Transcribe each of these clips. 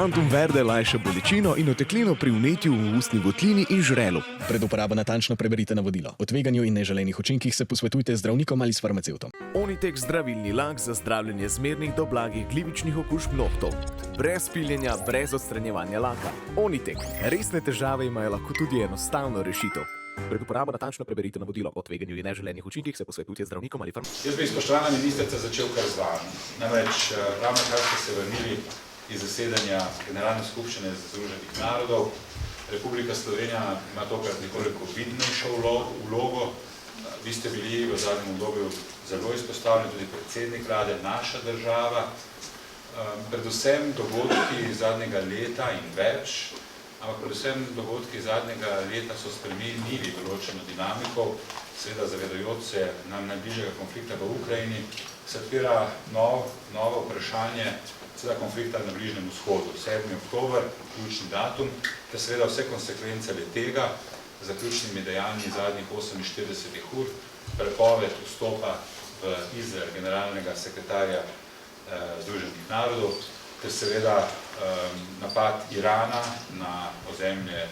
Quantum Verde lajša bolečino in oteklino pri vnetju v ustni votlini in žrelu. Pred uporabo natančno preberite navodilo. O tveganju in neželenih učinkih se posvetujte z zdravnikom ali s farmacevtom. Onitek zdravilni lak za zdravljenje zmernih do blagih glivičnih okužb nohtov. Brez piljenja, brez odstranjevanja laka. Onitek. Resne težave imajo lahko tudi enostavno rešitev. Pred uporabo natančno preberite navodilo. O tveganju in neželenih učinkih se posvetujte z zdravnikom ali farmacevtom. Jaz bi, spoštovana ministrica, začel kar z vami. Namreč ravno kar ste se vrnili iz zasedanja Generalne skupščine Združenih narodov. Republika Slovenija ima tokrat nekoliko vidnejšo vlogo. Vi ste bili v zadnjem obdobju zelo izpostavljeni, tudi predsednik vlade, naša država. Predvsem dogodki zadnjega leta in več, ampak predvsem dogodki zadnjega leta so spremenili določeno dinamiko, seveda zavedajoč se nam najbližjega konflikta v Ukrajini, se odpira novo vprašanje seveda konflikta na Bližnjem vzhodu. 7. oktober, ključni datum, ter seveda vse konsekvence tega, za ključnimi dejanji zadnjih 48 ur, prepoved vstopa v Izrael generalnega sekretarja Združenih narodov, ter seveda napad Irana na ozemlje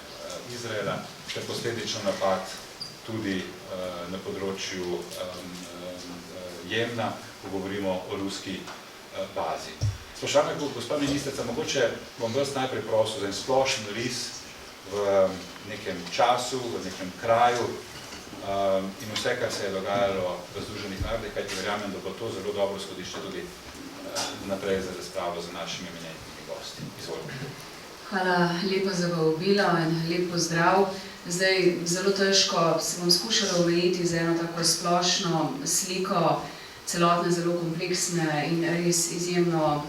Izraela, ter posledično napad tudi na področju Jemna, ko govorimo o ruski bazi. Spoštovana gospa ministrica, mogoče bom vas najprej prosil za en splošen ris v nekem času, v nekem kraju in vse, kar se je dogajalo v Združenih narodih, kajti verjamem, da bo to zelo dobro izhodišče tudi naprej za razpravo z našimi eminentnimi gosti. Izvolite. Hvala lepa za vabilo in lep pozdrav. Zdaj, zelo težko se bom skušala omejiti za eno tako splošno sliko celotne, zelo kompleksne in res izjemno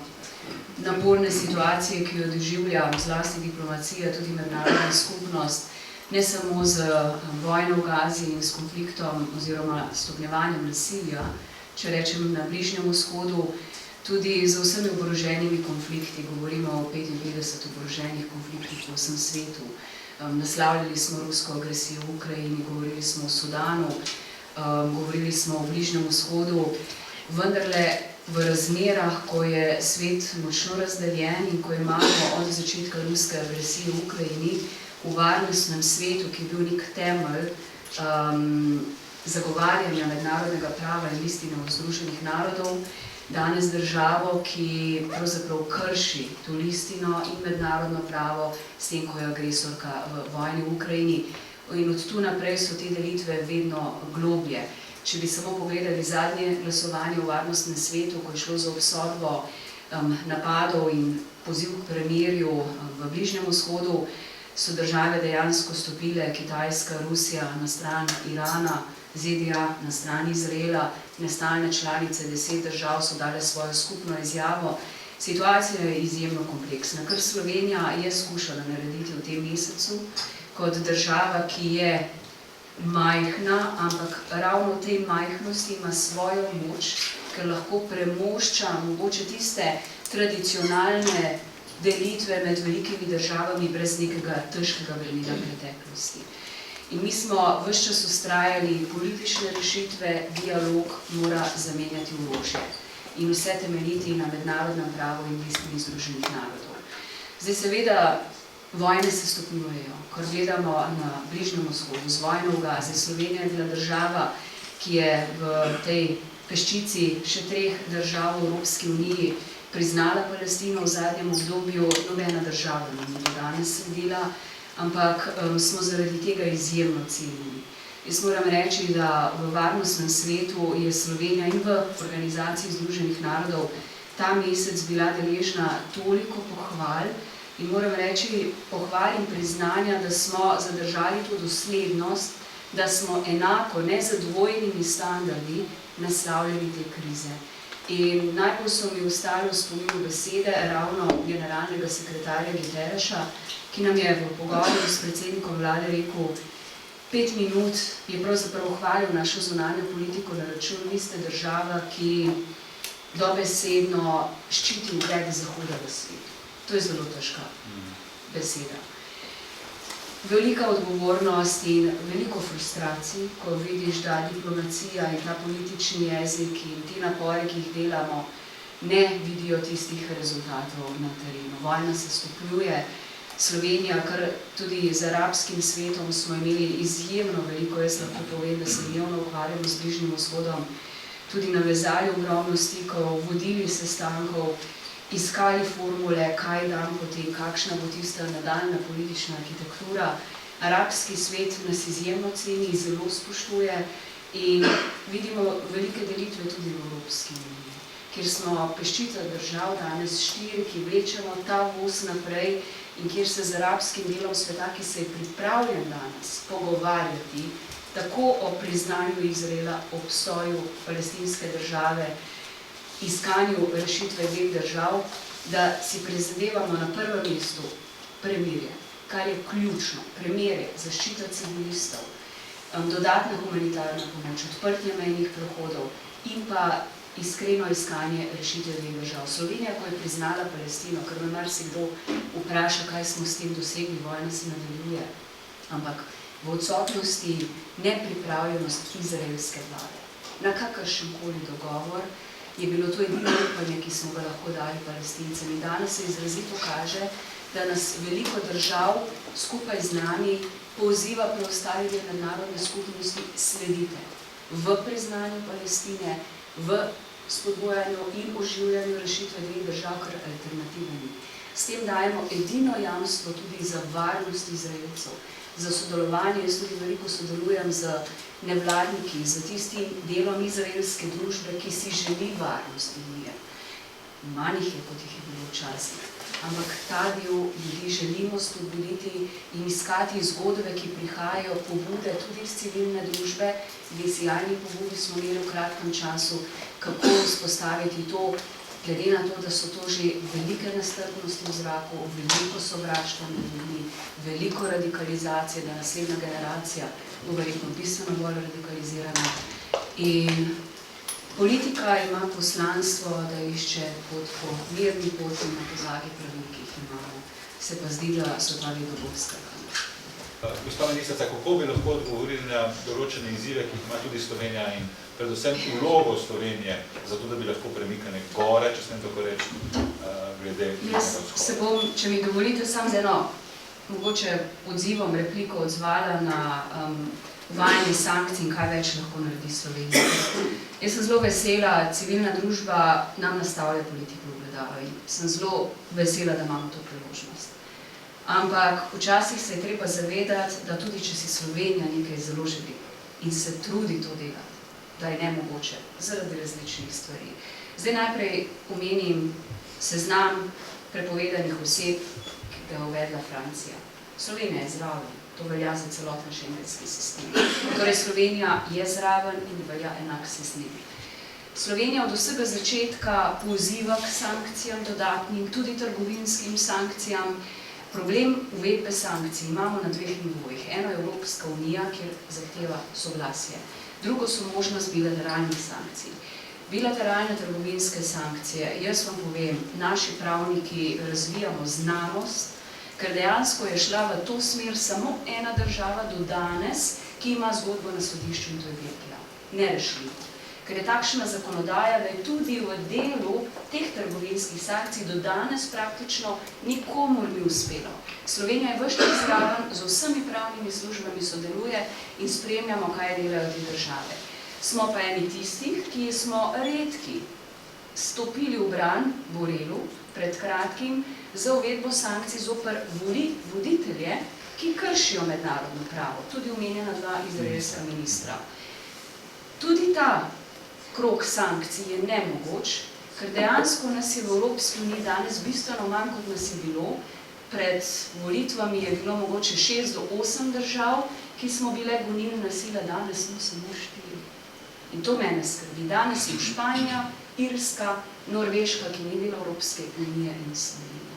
naporne situacije, ki jo doživlja zlasti diplomacija, tudi mednarodna skupnost, ne samo z vojno v Gazi in s konfliktom oziroma stopnjevanjem nasilja, če rečem na Bližnjem vzhodu, tudi z vsemi oboroženimi konflikti, govorimo o 55 oboroženih konfliktih po vsem svetu. Naslavljali smo rusko agresijo v Ukrajini, govorili smo o Sudanu, govorili smo o Bližnjem vzhodu, vendarle v razmerah, ko je svet močno razdeljen in ko imamo od začetka ruske agresije v Ukrajini v varnostnem svetu, ki je bil nek temelj zagovarjanja mednarodnega prava in listine Združenih narodov, danes državo, ki pravzaprav krši to listino in mednarodno pravo s tem, ko je agresorka v vojni v Ukrajini. In od tu naprej so te delitve vedno globlje. Če bi samo pogledali zadnje glasovanje v varnostnem svetu, ko je šlo za obsodbo napadov in poziv k premirju v Bližnjem vzhodu, so države dejansko stopile, Kitajska, Rusija na stran Irana, ZDA na stran Izraela, nestalne članice 10 držav so dale svojo skupno izjavo. Situacija je izjemno kompleksna, kar Slovenija je skušala narediti v tem mesecu, kot država, ki je majhna, ampak ravno v tej majhnosti ima svojo moč, ker lahko premošča mogoče tiste tradicionalne delitve med velikimi državami brez nekega težkega bremena preteklosti. In mi smo ves čas vztrajali politične rešitve, dialog mora zamenjati orožje in vse temeljiti na mednarodnem pravu in listini Združenih narodov. Zdaj seveda vojne se stopnjujejo, ko gledamo na Bližnjem vzhodu, z vojno v Gazi. Slovenija je bila država, ki je v tej peščici še 3 držav v Evropski uniji priznala Palestino v zadnjem obdobju, nobena država ni do danes sledila, ampak smo zaradi tega izjemno cenjeni. Jaz moram reči, da v varnostnem svetu je Slovenija in v Organizaciji Združenih narodov ta mesec bila deležna toliko pohval, in moram reči pohval in priznanja, da smo zadržali to doslednost, da smo enako, ne z dvojnimi standardi, naslavljali te krize. In najbolj so mi ostale v spominu besede ravno generalnega sekretarja Guterresa, ki nam je v pogovoru s predsednikom vlade rekel, 5 minut je pravzaprav hvalil našo zunanjo politiko na račun, vi ste država, ki dobesedno ščiti ugled Zahoda v svetu. To je zelo težka beseda. Velika odgovornost in veliko frustracij, ko vidiš, da diplomacija in ta politični jezik in ti napori, ki jih delamo, ne vidijo tistih rezultatov na terenu. Vojna se stopnjuje. Slovenija, kar tudi z arabskim svetom smo imeli izjemno veliko, jaz lahko povem, da se dnevno ukvarjamo z Bližnjim vzhodom, tudi navezali ogromno stikov, vodili sestankov, iskali formule, kaj dan potem, kakšna bo tista nadaljna politična arhitektura. Arabski svet nas izjemno ceni, zelo spoštuje in vidimo velike delitve tudi v Evropski uniji, kjer smo peščica držav, danes 4, ki vlečemo ta voz naprej in kjer se z arabskim delom sveta, ki se je pripravljen danes pogovarjati tako o priznanju Izraela, obstoju palestinske države, iskanju rešitve dveh držav, da si prizadevamo na prvem mestu premirje, kar je ključno, premirje, zaščita civilistov, dodatna humanitarna pomoč, odprtje mejnih prehodov in pa iskreno iskanje rešitve dveh držav. Slovenija, ko je priznala Palestino, ker me marsikdo vpraša, kaj smo s tem dosegli, vojna se nadaljuje, ampak v odsotnosti nepripravljenost izraelske vlade na kakršenkoli dogovor je bilo to edino upanje, ki smo ga lahko dali Palestincem. In danes se izrazito kaže, da nas veliko držav skupaj z nami poziva preostali del mednarodne skupnosti sledite v priznanju Palestine, v spodbujanju in oživljanju rešitve dveh držav, kar alternative ni. S tem dajemo edino jamstvo tudi za varnost Izraelcev, za sodelovanje. Jaz tudi veliko sodelujem z nevladniki, z tistim delom izraelske družbe, ki si želi varnost in mir. Manj jih je, kot jih je bilo včasih. Ampak ta del ljudi želimo spodbuditi in iskati zgodbe, ki prihajajo, pobude tudi iz civilne družbe. Dve sjajni pobudi smo imeli v kratkem času, kako vzpostaviti to, glede na to, da so to že velike nestrpnosti v zraku, veliko sovraštva med ljudmi, veliko radikalizacije, da naslednja generacija bo verjetno bistveno bolj radikalizirana. In politika ima poslanstvo, da išče pot po mirni poti na podlagi pravil, ki jih imamo. Se pa zdi, da so ta dogodka. Gospa ministrica, kako bi lahko odgovorili na določene izzive, ki jih ima tudi Slovenija in predvsem vlogo Slovenije, zato da bi lahko premikali gore, če sem tako reči, glede Jaz se bom, če mi dovolite, sam z eno mogoče odzivom, repliko odzvala na uvajanje sankcij in kaj več lahko naredi Slovenija. Jaz sem zelo vesela, civilna družba nam nastavlja politiko v ogledalo in sem zelo vesela, da imamo to priložnost. Ampak včasih se je treba zavedati, da tudi če si Slovenija nekaj zelo želi in se trudi to delati, da je nemogoče zaradi različnih stvari. Zdaj najprej omenim seznam prepovedanih oseb, ki ga je uvedla Francija. Slovenija je zraven, to velja za celoten šengenski sistem. Torej Slovenija je zraven in velja enak sistem. Slovenija od vsega začetka poziva k sankcijam dodatnim, tudi trgovinskim sankcijam. Problem uvedbe sankcij imamo na dveh nivojih. Eno je Evropska unija, kjer zahteva soglasje. Drugo so možnost bilateralnih sankcij. Bilateralne trgovinske sankcije, jaz vam povem, naši pravniki razvijamo znanost, ker dejansko je šla v to smer samo ena država do danes, ki ima zgodbo na sodišču in to je Belgija. Nerešljivo. Ker je takšna zakonodaja, da je tudi v delu teh trgovinskih sankcij do danes praktično nikomur ni uspelo. Slovenija je ves čas zraven, z vsemi pravnimi službami sodeluje in spremljamo, kaj delajo te države. Smo pa eni tistih, ki smo redki stopili v bran Borelu pred kratkim za uvedbo sankcij zoper voditelje, ki kršijo mednarodno pravo, tudi omenjena dva izraelska ministra. Tudi ta krog sankcij je nemogoč, ker dejansko nas je v Evropski uniji danes bistveno manj, kot nas je bilo. Pred volitvami je bilo mogoče 6 do 8 držav, ki smo bile gonilna sila, danes smo samo 4. In to mene skrbi. Danes je Španija, Irska, Norveška, ki ni del Evropske unije in Slovenija.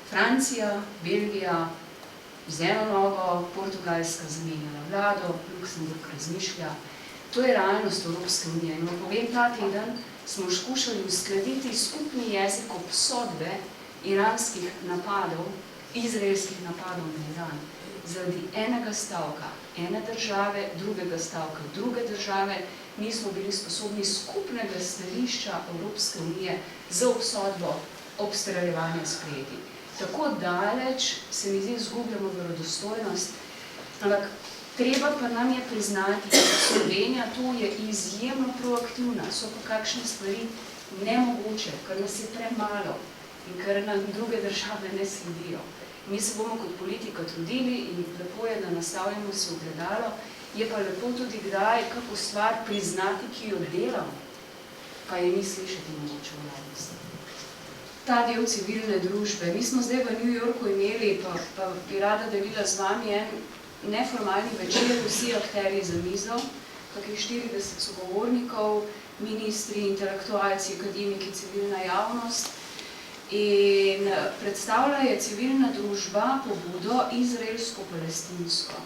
Francija, Belgija, z eno nogo, Portugalska zamenjala vlado, Luksemburg razmišlja. To je realnost Evropske unije. In povem, ta teden smo skušali uskladiti skupni jezik obsodbe iranskih napadov, izraelskih napadov na Iran, zaradi enega stavka. ene države, drugega stavka druge države, nismo bili sposobni skupnega stališča Evropske unije za obsodbo obstreljevanja sprejeti. Tako daleč se mi zdi, izgubljamo verodostojnost, ampak treba pa nam je priznati, da Slovenija tu je izjemno proaktivna, so pa kakšne stvari nemogoče, ker nas je premalo in ker nam druge države ne sledijo. Mi se bomo kot politika trudili in lepo je, da nastavljamo se ogledalo, je pa lepo tudi kdaj kako stvar priznati, ki jo delamo, pa je ni slišati mogoče v javnosti. Ta del civilne družbe. Mi smo zdaj v New Yorku imeli, pa bi rada delila z vami en neformalni večer, vsi akterji za mizo, kakih 40 sogovornikov, ministri, intelektualci, akademiki, civilna javnost. In predstavlja je civilna družba pobudo izraelsko-palestinsko.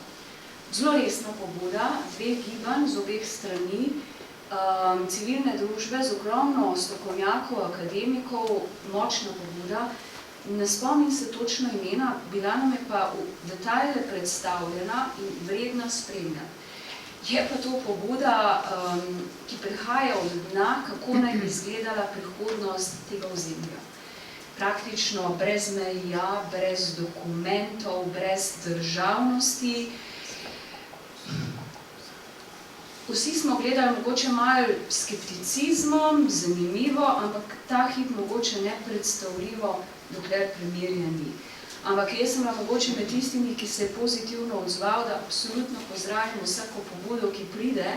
Zelo resna pobuda, dveh gibanj z obeh strani, civilne družbe z ogromno strokovnjakov, akademikov, močna pobuda. Ne spomnim se točno imena, bila nam je pa v detajle predstavljena in vredna spremljati. Je pa to pobuda, ki prihaja od dna, kako naj bi izgledala prihodnost tega ozemlja. Praktično brez meja, brez dokumentov, brez državnosti. Vsi smo gledali mogoče malo skepticizmom, zanimivo, ampak ta hip mogoče nepredstavljivo, dokler premirja ni. Ampak jaz sem mogoče med tistimi, ki se je pozitivno odzval, da absolutno pozdravim vsako pobudo, ki pride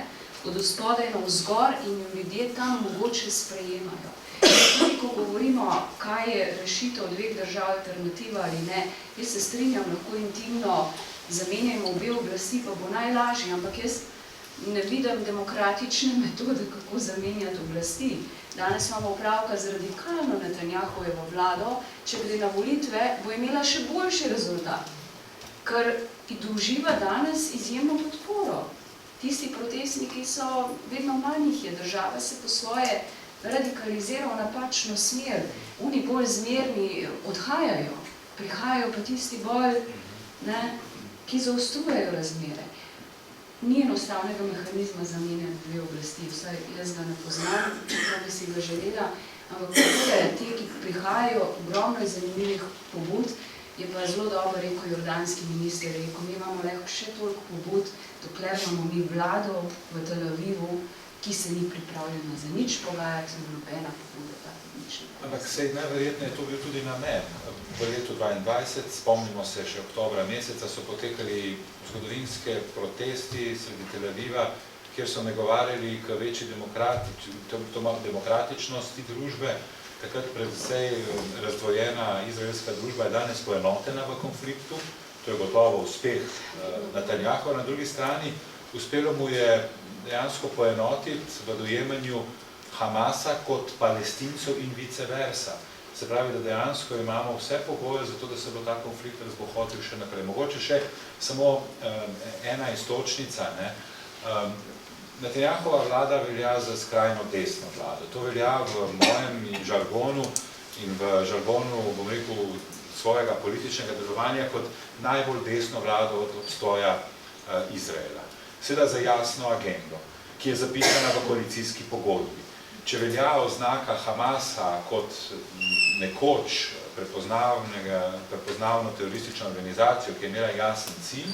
od spodaj navzgor in jo ljudje tam mogoče sprejemajo. Tudi, ko govorimo, kaj je rešitev dveh držav, alternativa ali ne, jaz se strinjam, lahko intimno zamenjajmo obe oblasti, pa bo najlažje, ampak jaz ne vidim demokratične metode, kako zamenjati oblasti. Danes imamo opravka z radikalno Netanjahujevo vlado, če gre na volitve, bo imela še boljši rezultat, ker doživa danes izjemno podporo. Tisti protestniki so, vedno manjih je, država se po svoje radikalizira v napačno smer. Oni bolj zmerni odhajajo, prihajajo pa tisti bolj, ki zaostrujejo razmere. Ni enostavnega mehanizma zamenjati dve oblasti, vsaj jaz ga ne poznam, čeprav bi si ga želela, ampak te, ki prihajajo, ogromno zanimivih pobud, je pa zelo dobro rekel jordanski minister, rekel, mi imamo lahko še toliko pobud, dokler imamo mi vlado v Tel Avivu, ki se ni pripravljena za nič pogajati, nobena pobuda, tako nič ne. Ampak sej najverjetneje to bil tudi namen. V letu 2022, spomnimo se, še oktobra meseca so potekali zgodovinske protesti sredi Tel Aviva, kjer so nagovarjali k večji demokratičnosti družbe. Takrat predvsej razdvojena izraelska družba je danes poenotena v konfliktu. To je gotovo uspeh Netanjahova. Na drugi strani uspelo mu je dejansko poenotiti v dojemanju Hamasa kot Palestincev in vice versa. Se pravi, da dejansko imamo vse pogoje za to, da se bo ta konflikt razbohotil še naprej. Mogoče še samo ena istočnica. Netanjahova vlada velja za skrajno desno vlado. To velja v mojem žargonu in v žargonu, bom rekel, svojega političnega delovanja kot najbolj desno vlado od obstoja Izraela. Seveda za jasno agendo, ki je zapisana v koalicijski pogodbi. Če velja oznaka Hamasa kot nekoč prepoznavno teroristično organizacijo, ki je imela jasen cilj,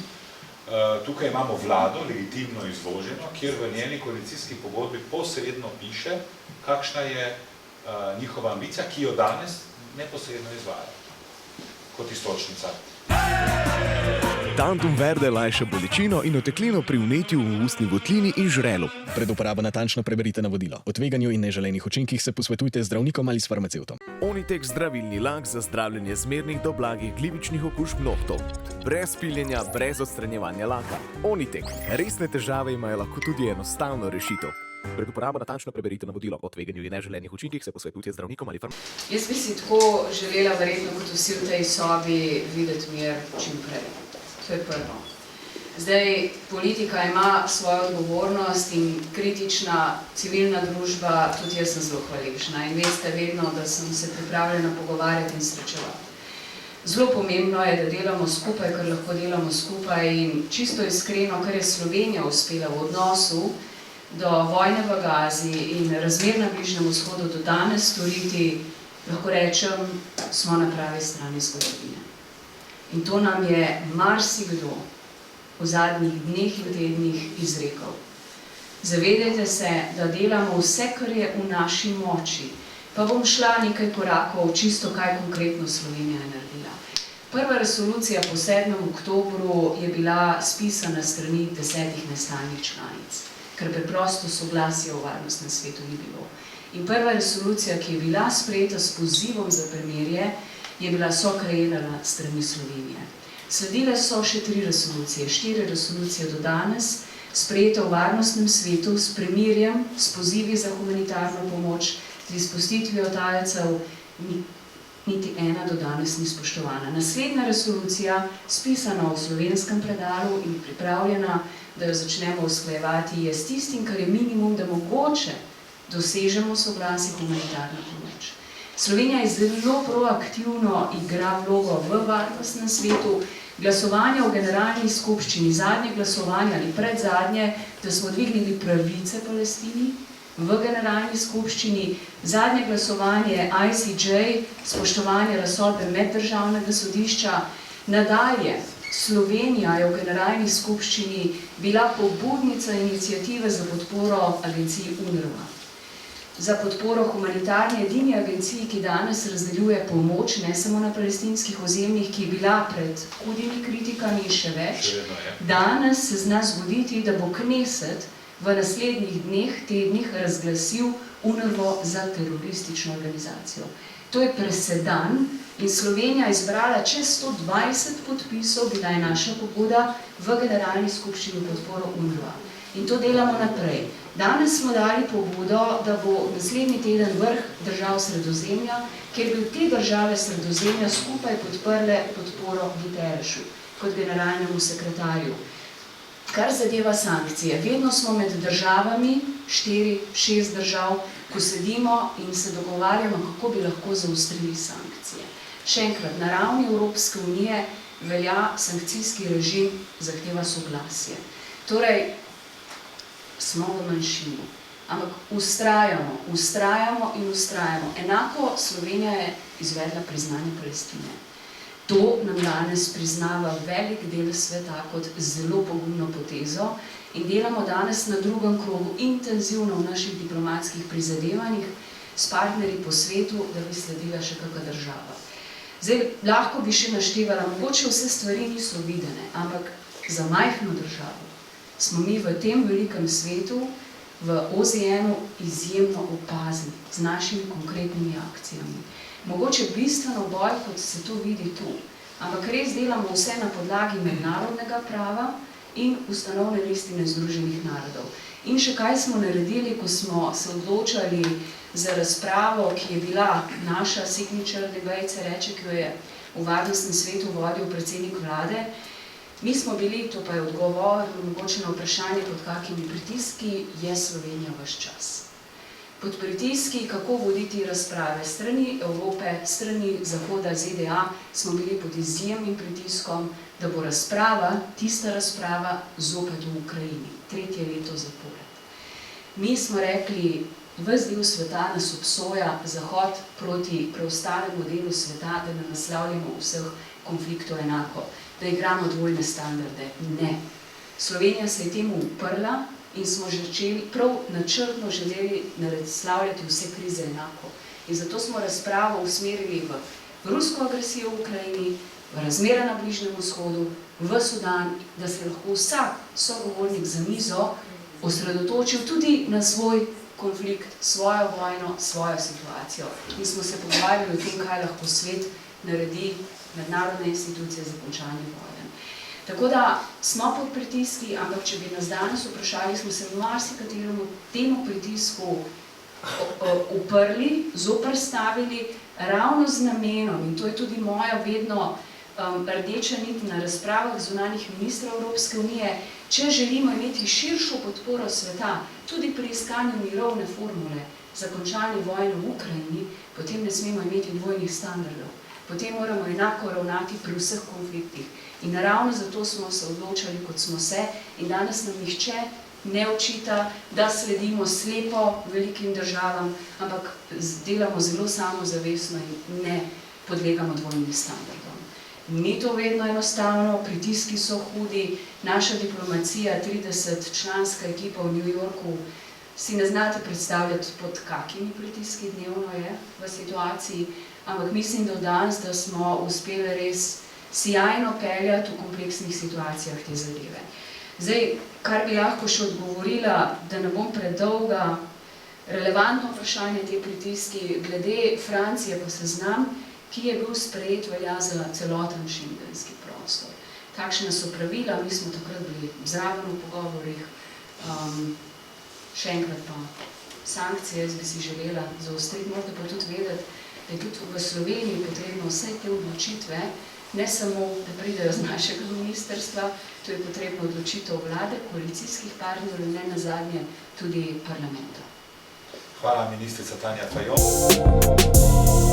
tukaj imamo vlado, legitimno izloženo, kjer v njeni koalicijski pogodbi posredno piše, kakšna je njihova ambicija, ki jo danes neposredno izvaja kot istočnica. Tantum verde lajša bolečino in oteklino pri vnetju v ustni votlini in žrelu. Pred uporabo natančno preberite navodilo. O tveganju in neželenih učinkih se posvetujte z zdravnikom ali s farmacevtom. Onitek zdravilni lak za zdravljenje zmernih do blagih glivičnih okužb nohtov. Brez piljenja, brez odstranjevanja laka. Onitek. Resne težave imajo lahko tudi enostavno rešitev. Pred uporabo natančno preberite navodilo o tveganju in neželenih učinkih se posvetujte z zdravnikom ali farmacevtom. Jaz bi si tako želela, verjetno kot vsi v tej sobi, videti mir čim prej. To je prvo. Zdaj, politika ima svojo odgovornost in kritična civilna družba, tudi jaz sem zelo hvaležna in veste vedno, da sem se pripravljena pogovarjati in srečevati. Zelo pomembno je, da delamo skupaj, kar lahko delamo skupaj in čisto iskreno, kar je Slovenija uspela v odnosu do vojne v Gazi in razmer na Bližnjem vzhodu do danes storiti, lahko rečem, smo na pravi strani zgodovine. In to nam je marsikdo v zadnjih dneh in tednih izrekel. Zavedajte se, da delamo vse, kar je v naši moči. Pa bom šla nekaj korakov, čisto kaj konkretno Slovenija je naredila. Prva resolucija po 7. oktobru je bila spisana strani 10 nestalnih članic, ker preprosto soglasja v varnostnem svetu ni bilo. In prva resolucija, ki je bila sprejeta s pozivom za premirje, je bila sokreirana strani Slovenije. Sledile so še 3 resolucije, 4 resolucije do danes, sprejete v varnostnem svetu s premirjem, s pozivi za humanitarno pomoč, z izpustitvijo talcev, niti ena do danes ni spoštovana. Naslednja resolucija, spisana v slovenskem predalu in pripravljena, da jo začnemo usklajevati, je s tistim, kar je minimum, da mogoče dosežemo soglasje humanitarno pomoč. Slovenija je zelo proaktivno igra vlogo v varnostnem svetu, glasovanja v generalni skupščini, zadnje glasovanje ali predzadnje, da smo dvignili pravice Palestini, v generalni skupščini, zadnje glasovanje ICJ, spoštovanje razsodbe meddržavnega sodišča. Nadalje, Slovenija je v generalni skupščini bila pobudnica iniciative za podporo agenciji UNRWA. Za podporo humanitarni edini agenciji, ki danes razdeljuje pomoč, ne samo na palestinskih ozemljih, ki je bila pred hudimi kritikami in še več. Danes se zna zgoditi, da bo Kneset v naslednjih dneh, tednih razglasil UNRWO za teroristično organizacijo. To je presedan in Slovenija je izbrala čez 120 podpisov, bila je naša pobuda v generalni skupščini podporo UNRWA. In to delamo naprej. Danes smo dali pobudo, da bo naslednji teden vrh držav Sredozemlja, kjer bi te države Sredozemlja skupaj podprle podporo Guterresu kot generalnemu sekretarju. Kar zadeva sankcije, vedno smo med državami, 4-6 držav, ko sedimo in se dogovarjamo, kako bi lahko zaostrili sankcije. Še enkrat, na ravni Evropske unije velja sankcijski režim, zahteva soglasje. Torej, smo v manjšini, ampak ustrajamo in ustrajamo. Enako Slovenija je izvedla priznanje Palestine. To nam danes priznava velik del sveta kot zelo pogumno potezo in delamo danes na drugem krogu intenzivno v naših diplomatskih prizadevanjih s partnerji po svetu, da bi sledila še kakšna država. Zdaj, lahko bi še naštevala, mogoče vse stvari niso videne, ampak za majhno državo smo mi v tem velikem svetu, v OZN-u izjemno opazni z našimi konkretnimi akcijami. Mogoče bistveno bolj, kot se to vidi tu, ampak res delamo vse na podlagi mednarodnega prava in ustanovne listine Združenih narodov. In še kaj smo naredili, ko smo se odločali za razpravo, ki je bila naša signature debate, reče, ki jo je v varnostnem svetu vodil predsednik vlade. Mi smo bili, to pa je odgovor, mogoče na vprašanje, pod kakimi pritiski je Slovenija ves čas. Pod pritiski, kako voditi razprave strani Evrope, strani Zahoda, ZDA, smo bili pod izjemnim pritiskom, da bo razprava, tista razprava, zopet v Ukrajini, 3. leto zapored. Mi smo rekli, ves del sveta nas obsoja Zahod proti preostalemu delu sveta, da ne naslavljamo vseh konfliktov enako, da igramo dvojne standarde. Ne. Slovenija se je temu uprla in smo prav načrtno želeli naslavljati vse krize enako. In zato smo razpravo usmerili v rusko agresijo v Ukrajini, v razmere na Bližnjem vzhodu, v Sudan, da se lahko vsak sogovornik za mizo osredotočil tudi na svoj konflikt, svojo vojno, svojo situacijo. In smo se pogovarjali o tem, kaj lahko svet naredi, mednarodne institucije za končanje vojne. Tako da smo pod pritiski, ampak če bi nas danes vprašali, smo se marsikateremu temu pritisku uprli, zoperstavili, ravno z namenom, in to je tudi moja vedno rdeča nit na razpravah zunanjih ministrov Evropske unije, če želimo imeti širšo podporo sveta, tudi pri iskanju mirovne formule za končanje vojne v Ukrajini, potem ne smemo imeti dvojnih standardov. potem moramo enako ravnati pri vseh konfliktih. In ravno zato smo se odločali, kot smo se, in danes nam nihče ne očita, da sledimo slepo velikim državam, ampak delamo zelo samozavestno in ne podlegamo dvojnim standardom. Ni to vedno enostavno, pritiski so hudi, naša diplomacija, 30-članska ekipa v New Yorku, si ne znate predstavljati, pod kakimi pritiski dnevno je v situaciji, ampak mislim do danes, da smo uspeli res sijajno peljati v kompleksnih situacijah te zadeve. Zdaj, kar bi lahko še odgovorila, da ne bom predolga, relevantno vprašanje te pritiski, glede Francije pa seznam, ki je bil sprejet, velja za celoten šengenski prostor. Takšna so pravila, mi smo takrat bili zraven v pogovorih, še enkrat pa sankcije, jaz bi si želela zaostriti, morate pa tudi vedeti, da je tudi v Sloveniji potrebno vse te odločitve, ne samo, da pridejo z našega ministrstva, to je potrebno odločitev vlade, koalicijskih partnerjev in ne nazadnje tudi parlamenta. Hvala, ministrica Tanja Fajon.